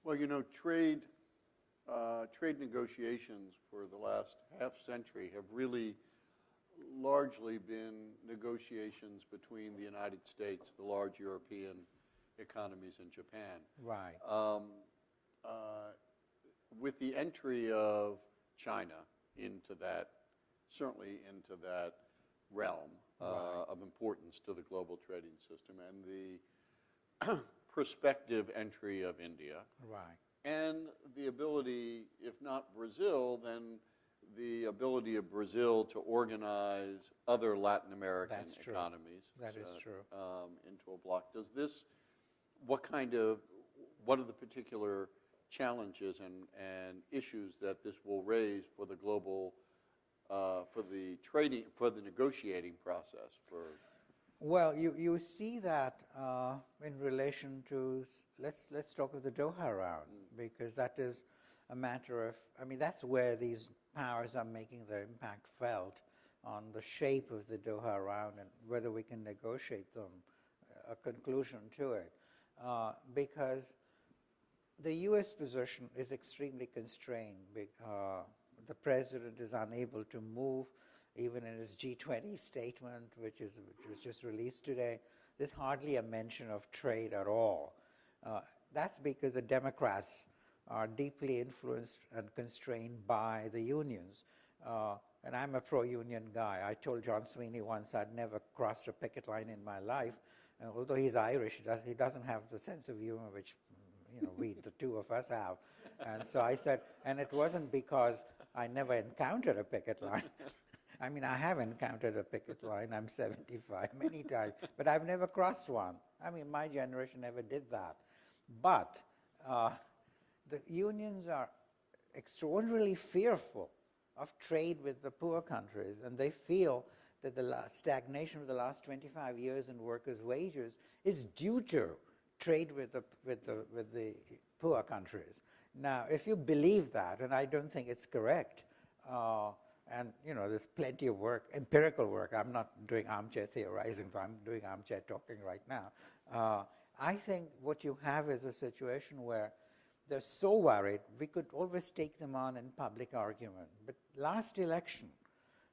Well, trade negotiations for the last half century have really largely been negotiations between the United States, the large European economies, and Japan. Right. With the entry of China into that, certainly into that realm of importance to the global trading system, and the prospective entry of India, Right. and the ability, if not Brazil, then the ability of Brazil to organize other Latin American That's true. economies. That is true. Into a bloc. What are the particular challenges and issues that this will raise for the global, for the negotiating process for? Well, you see that in relation to, let's talk of the Doha round, because that is a matter of, that's where these powers are making their impact felt on the shape of the Doha round and whether we can negotiate them, a conclusion to it. Because the U.S. position is extremely constrained. The president is unable to move. Even in his G20 statement, which was just released today, there's hardly a mention of trade at all. That's because the Democrats are deeply influenced and constrained by the unions. And I'm a pro-union guy. I told John Sweeney once I'd never crossed a picket line in my life. Although he's Irish, he doesn't have the sense of humor which the two of us have. And so I said, and it wasn't because I never encountered a picket line. I have encountered a picket line. I'm 75 many times, but I've never crossed one. My generation never did that. But the unions are extraordinarily fearful of trade with the poor countries, and they feel that the stagnation of the last 25 years in workers' wages is due to trade with the poor countries. Now, if you believe that, and I don't think it's correct, and there's plenty of work, empirical work. I'm not doing armchair theorizing, so I'm doing armchair talking right now. I think what you have is a situation where they're so worried, we could always take them on in public argument. But last election,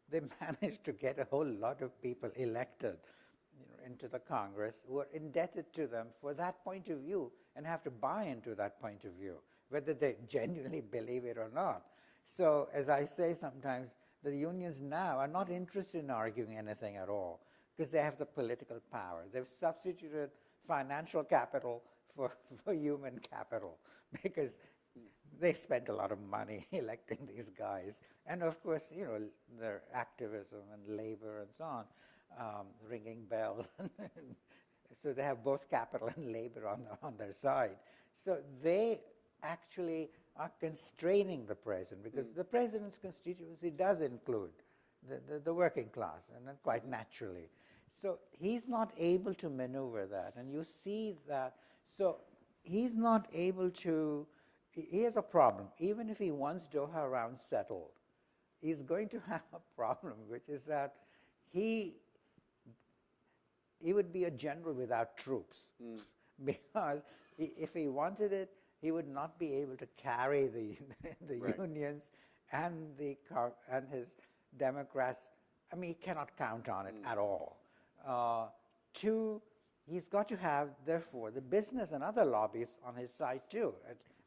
they managed to get a whole lot of people elected into the Congress who are indebted to them for that point of view and have to buy into that point of view, whether they genuinely believe it or not. So, as I say sometimes, the unions now are not interested in arguing anything at all because they have the political power. They've substituted financial capital for human capital because they spent a lot of money electing these guys. And of course, their activism and labor and so on, ringing bells. So they have both capital and labor on their side. So they actually are constraining the president because the president's constituency does include the working class, and then quite naturally. So he's not able to maneuver that, and you see that. So he's not able to, he has a problem. Even if he wants Doha round settled, he's going to have a problem, which is that he would be a general without troops because if he wanted it, he would not be able to carry the Right. unions and his Democrats. He cannot count on it at all. Two, he's got to have, therefore, the business and other lobbies on his side too.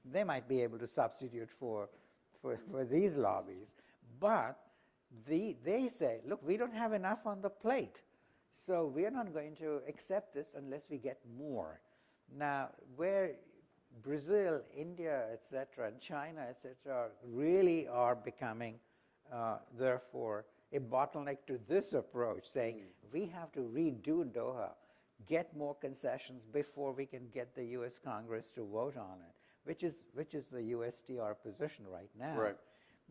They might be able to substitute for these lobbies. But they say, look, we don't have enough on the plate, so we're not going to accept this unless we get more. Now, where Brazil, India, etc., and China, etc., really are becoming, therefore, a bottleneck to this approach, saying we have to redo Doha, get more concessions before we can get the U.S. Congress to vote on it, which is the USTR position right now. Right.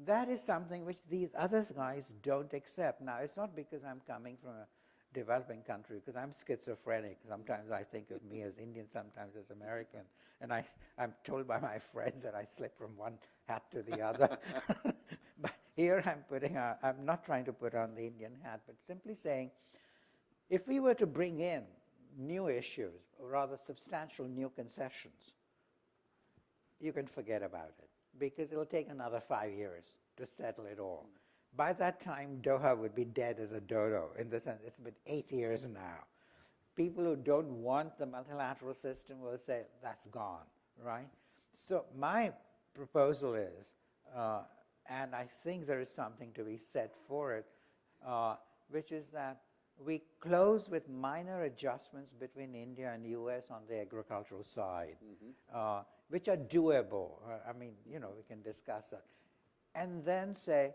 That is something which these other guys don't accept. Now, it's not because I'm coming from a developing country, because I'm schizophrenic. Sometimes I think of me as Indian, sometimes as American. And I'm told by my friends that I slip from one hat to the other. But here I'm not trying to put on the Indian hat, but simply saying, if we were to bring in new issues, or rather substantial new concessions, you can forget about it because it'll take another 5 years to settle it all. By that time, Doha would be dead as a dodo in the sense it's been 8 years now. People who don't want the multilateral system will say that's gone, right? So my proposal is, and I think there is something to be said for it, which is that we close with minor adjustments between India and US on the agricultural side, which are doable. I mean, we can discuss that. And then say,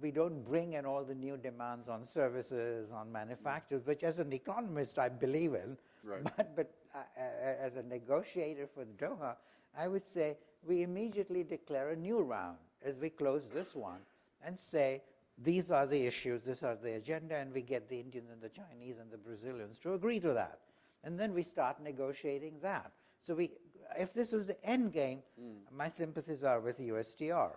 we don't bring in all the new demands on services, on manufacturers, which as an economist I believe in, Right. but as a negotiator for Doha, I would say we immediately declare a new round as we close this one and say, these are the issues, this are the agenda, and we get the Indians and the Chinese and the Brazilians to agree to that. And then we start negotiating that. So if this was the end game, my sympathies are with USTR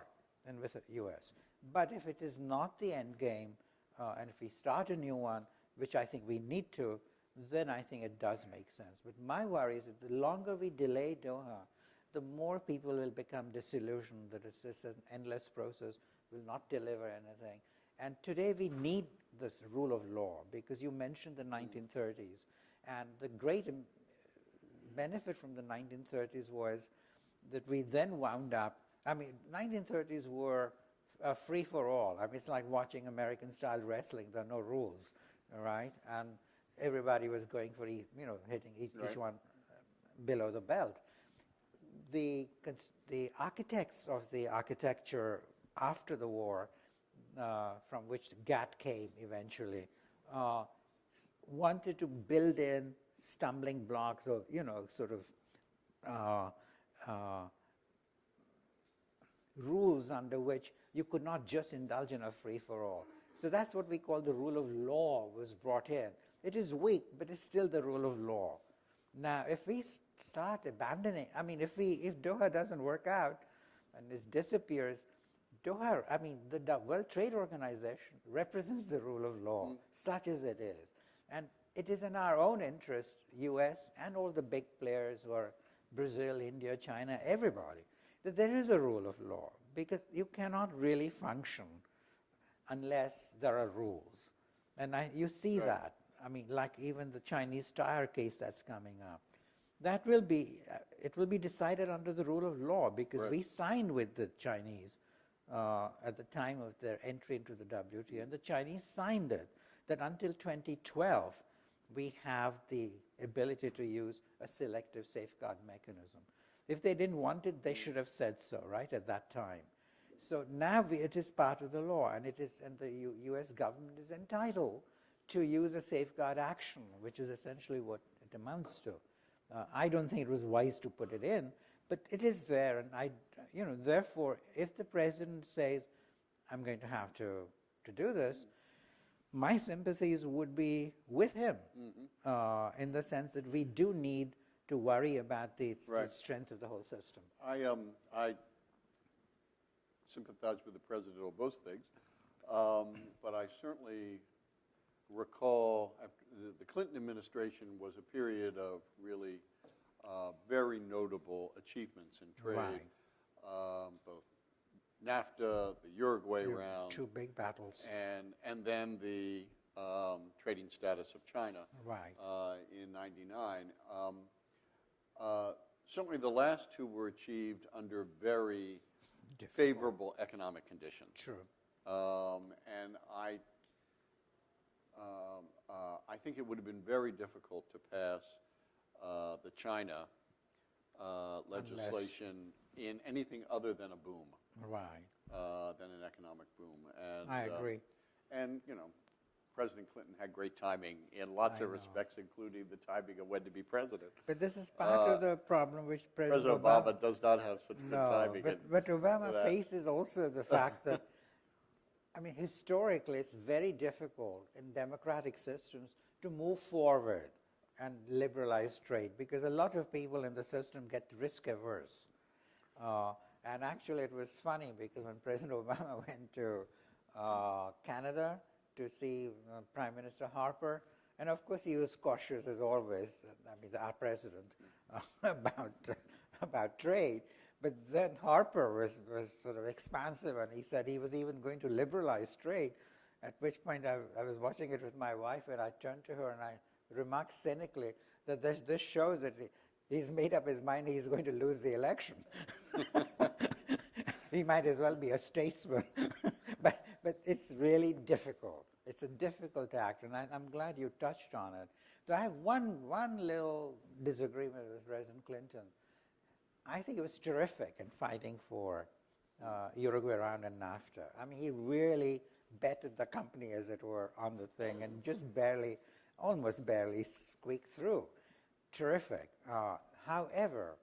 and with the US. But if it is not the end game, and if we start a new one, which I think we need to, then I think it does make sense. But my worry is that the longer we delay Doha, the more people will become disillusioned that it's just an endless process, will not deliver anything. And today we need this rule of law, because you mentioned the 1930s, and the great benefit from the 1930s was that we then wound up, 1930s were free for all. It's like watching American-style wrestling. There are no rules, all right? And everybody was going for, hitting each one below the belt. The architects of the architecture after the war, from which GATT came eventually, wanted to build in stumbling blocks of, rules under which you could not just indulge in a free-for-all. So that's what we call the rule of law was brought in. It is weak, but it's still the rule of law. Now, if we start abandoning, if Doha doesn't work out and this disappears, Doha, the World Trade Organization represents the rule of law, such as it is. And it is in our own interest, US and all the big players who are Brazil, India, China, everybody, that there is a rule of law, because you cannot really function unless there are rules. And you see that. Like even the Chinese tire case that's coming up. That will be, it will be decided under the rule of law, because we signed with the Chinese at the time of their entry into the WTO, and the Chinese signed it, that until 2012, we have the ability to use a selective safeguard mechanism. If they didn't want it, they should have said so, right, at that time. So now it is part of the law, and the US government is entitled to use a safeguard action, which is essentially what it amounts to. I don't think it was wise to put it in, but it is there, and therefore, if the president says, I'm going to have to do this, my sympathies would be with him, in the sense that we do need to worry about the strength of the whole system. I sympathize with the president on both things, but I certainly recall the Clinton administration was a period of really very notable achievements in trade, both NAFTA, the Uruguay round, two big battles, and then the trading status of China in '99. Certainly, the last two were achieved under very favorable economic conditions. True. And I think it would have been very difficult to pass the China legislation in anything other than a boom, than an economic boom. And I agree. And President Clinton had great timing in lots of respects, including the timing of when to be president. But this is part of the problem which President Obama does not have such good timing. But Obama faces also the fact that, historically, it's very difficult in democratic systems to move forward and liberalize trade, because a lot of people in the system get risk averse. And actually, it was funny, because when President Obama went to Canada to see Prime Minister Harper, and of course he was cautious as always, our president, about trade. But then Harper was sort of expansive, and he said he was even going to liberalize trade, at which point I was watching it with my wife, and I turned to her and I remarked cynically that this shows that he's made up his mind he's going to lose the election. He might as well be a statesman. but it's really difficult. It's a difficult act, and I'm glad you touched on it. So I have one little disagreement with President Clinton. I think it was terrific in fighting for Uruguay Round and NAFTA. I mean, he really betted the company, as it were, on the thing and just barely, almost barely squeaked through. Terrific. However,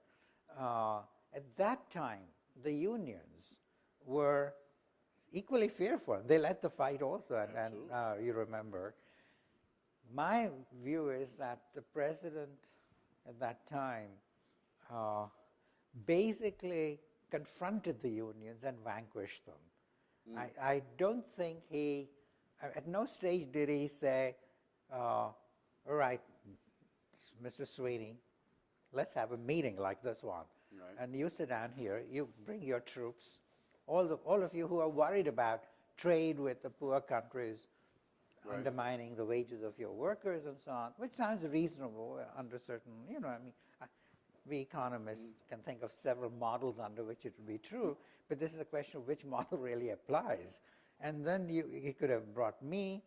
at that time, the unions were equally fearful. They led the fight also, and you remember. My view is that the president at that time basically confronted the unions and vanquished them. I don't think at no stage did he say, all right, Mr. Sweeney, let's have a meeting like this one. Right. And you sit down here, you bring your troops, all of you who are worried about trade with the poor countries, right, undermining the wages of your workers and so on, which sounds reasonable under certain, we economists can think of several models under which it would be true, but this is a question of which model really applies. And then he could have brought me,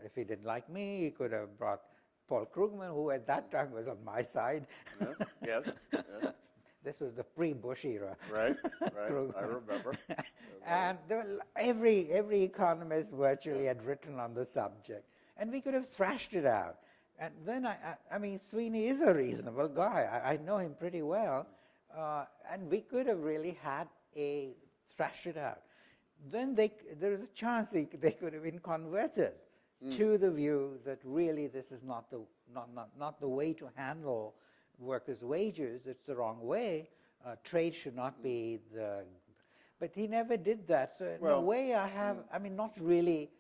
if he didn't like me, he could have brought Paul Krugman, who at that time was on my side. Yes. This was the pre-Bush era. Right. I remember. And every economist virtually had written on the subject. And we could have thrashed it out. And then, I mean, Sweeney is a reasonable guy. I know him pretty well. And we could have really had thrashed it out. Then there is a chance they could have been converted to the view that really this is not the way to handle workers' wages. It's the wrong way. Trade should not be the... But he never did that. So in a way I mean, not really...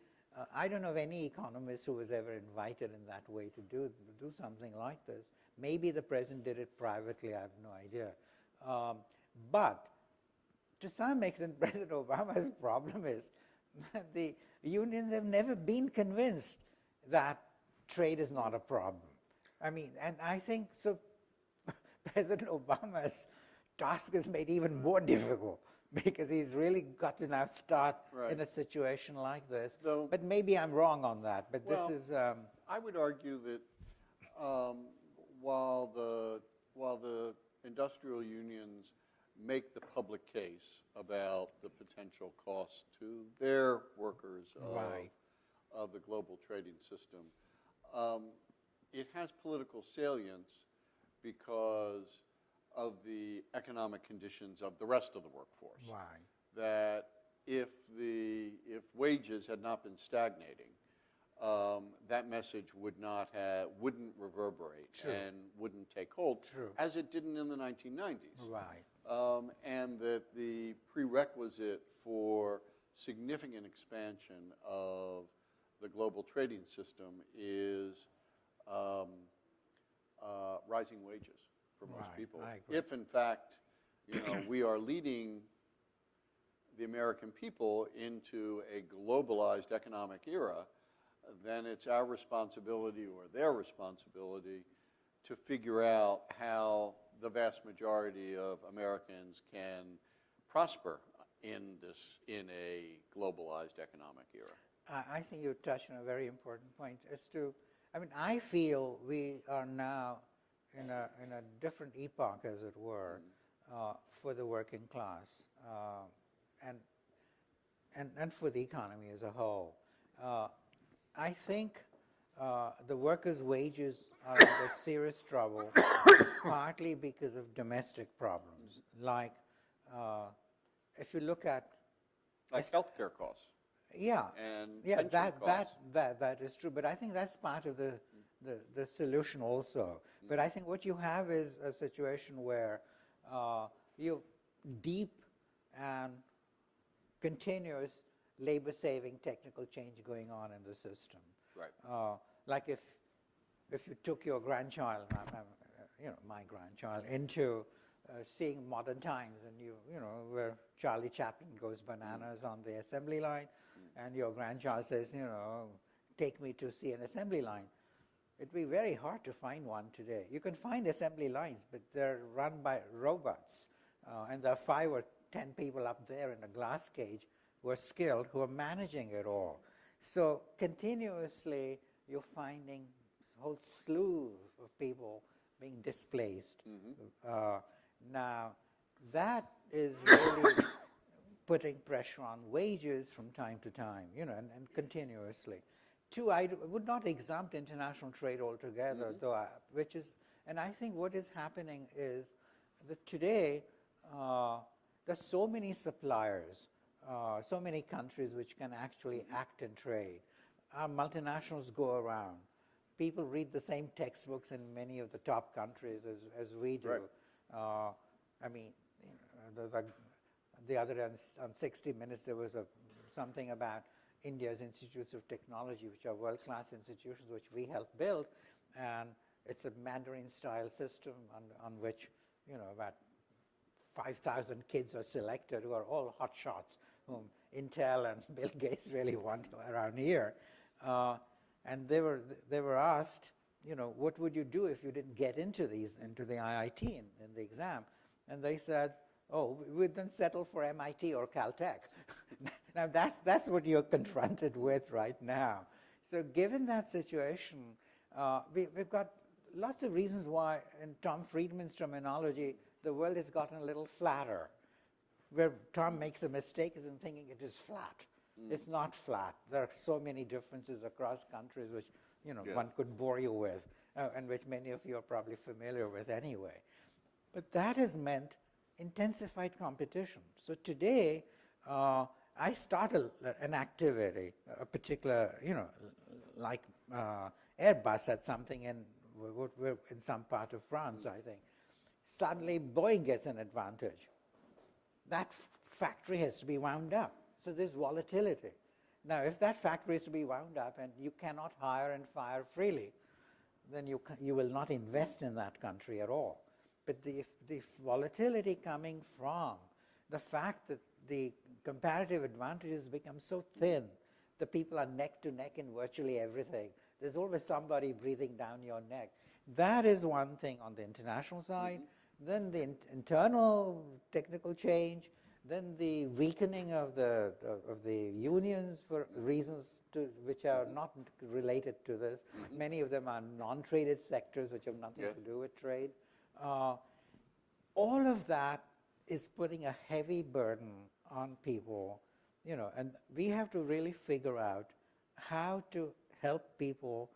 I don't know of any economist who was ever invited in that way to do something like this. Maybe the president did it privately, I have no idea. But to some extent, President Obama's problem is that the unions have never been convinced that trade is not a problem. I mean, and I think so President Obama's task is made even more difficult, because he's really got to now start in a situation like this. But maybe I'm wrong on that. But this is... I would argue that while the industrial unions make the public case about the potential cost to their workers of the global trading system, it has political salience because of the economic conditions of the rest of the workforce. Why? That if wages had not been stagnating, that message wouldn't reverberate and wouldn't take hold, as it didn't in the 1990s. Right. And that the prerequisite for significant expansion of the global trading system is rising wages for most people. If, in fact, we are leading the American people into a globalized economic era, then it's our responsibility or their responsibility to figure out how the vast majority of Americans can prosper in a globalized economic era. I think you touched on a very important point. I feel we are now in a different epoch, as it were, for the working class and for the economy as a whole. I think the workers' wages are in serious trouble, partly because of domestic problems, like if you look at healthcare costs. That is true. But I think that's part of the solution also. But I think what you have is a situation where you have deep and continuous labor-saving technical change going on in the system. Right. Like if you took your grandchild, my grandchild, into seeing modern times, and you know, where Charlie Chaplin goes bananas on the assembly line, and your grandchild says, you know, take me to see an assembly line. It'd be very hard to find one today. You can find assembly lines, but they're run by robots, and there are 5 or 10 people up there in a glass cage who are skilled, who are managing it all. So continuously, you're finding a whole slew of people being displaced. Now, that is really putting pressure on wages from time to time, you know, and continuously. 2, I would not exempt international trade altogether, though, which is, and I think what is happening is that today there's so many suppliers, so many countries which can actually act in trade. Our multinationals go around. People read the same textbooks in many of the top countries as we do. Right. I mean, the other day on 60 Minutes, there was something about India's institutes of technology, which are world-class institutions which we help build, and it's a Mandarin-style system on which, you know, about 5,000 kids are selected who are all hotshots, whom Intel and Bill Gates really want around here. And they were asked, you know, what would you do if you didn't get into the IIT in the exam? And they said, oh, we'd then settle for MIT or Caltech. Now, that's what you're confronted with right now. So given that situation, we've got lots of reasons why, in Tom Friedman's terminology, the world has gotten a little flatter. Where Tom makes a mistake is in thinking it is flat. It's not flat. There are so many differences across countries which, you know, one could bore you with, and which many of you are probably familiar with anyway. But that has meant intensified competition. So today, I start an activity, a particular, you know, like Airbus had something in some part of France, I think. Suddenly, Boeing gets an advantage. That factory has to be wound up. So there's volatility. Now, if that factory is to be wound up and you cannot hire and fire freely, then you will not invest in that country at all. But the volatility coming from the fact that the comparative advantages become so thin, the people are neck to neck in virtually everything. There's always somebody breathing down your neck. That is one thing on the international side. Then the internal technical change, then the weakening of the unions for reasons which are not related to this. Many of them are non-traded sectors which have nothing to do with trade. All of that is putting a heavy burden on people, you know, and we have to really figure out how to help people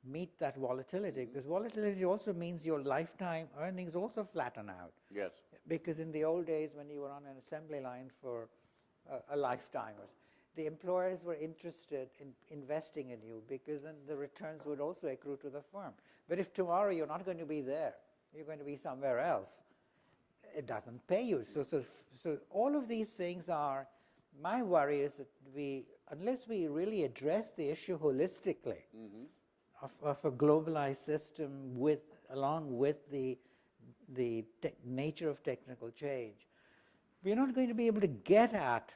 meet that volatility, because volatility also means your lifetime earnings also flatten out. Yes. Because in the old days when you were on an assembly line for a lifetime, the employers were interested in investing in you because then the returns would also accrue to the firm. But if tomorrow you're not going to be there, you're going to be somewhere else, it doesn't pay you. So all of these things are, my worry is that unless we really address the issue holistically of a globalized system along with the nature of technical change, we're not going to be able to get at,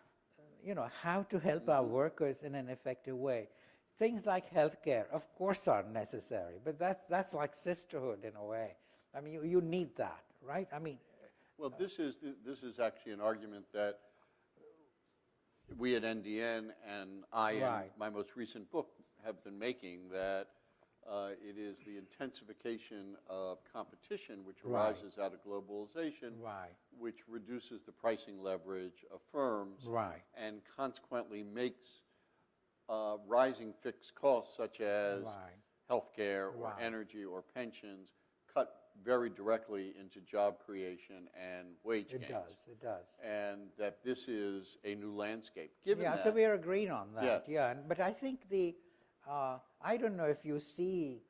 you know, how to help our workers in an effective way. Things like healthcare, of course, are necessary, but that's like sisterhood in a way. I mean, you need that, right? I mean, well, this is actually an argument that we at NDN and I, in my most recent book, have been making, that it is the intensification of competition which arises out of globalization, which reduces the pricing leverage of firms, and consequently makes rising fixed costs such as healthcare or energy or pensions cut very directly into job creation and wage gains. It does. And that this is a new landscape. Given that, so we are agreed on that. But I think I don't know if you see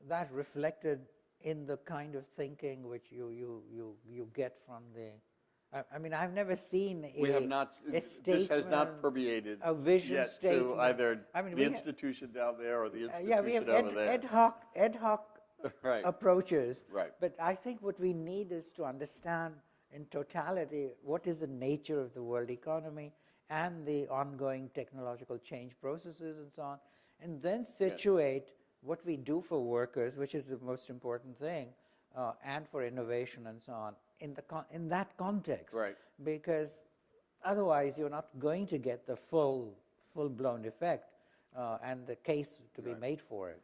that reflected in the kind of thinking which you get from the. I mean, I've never seen this has not permeated a vision yet statement to either the institution down there or the institution we have over there. ad hoc Right. approaches. Right. But I think what we need is to understand in totality what is the nature of the world economy and the ongoing technological change processes and so on, and then situate what we do for workers, which is the most important thing, and for innovation and so on, in that context. Right. Because otherwise you're not going to get the full-blown effect and the case to be made for it.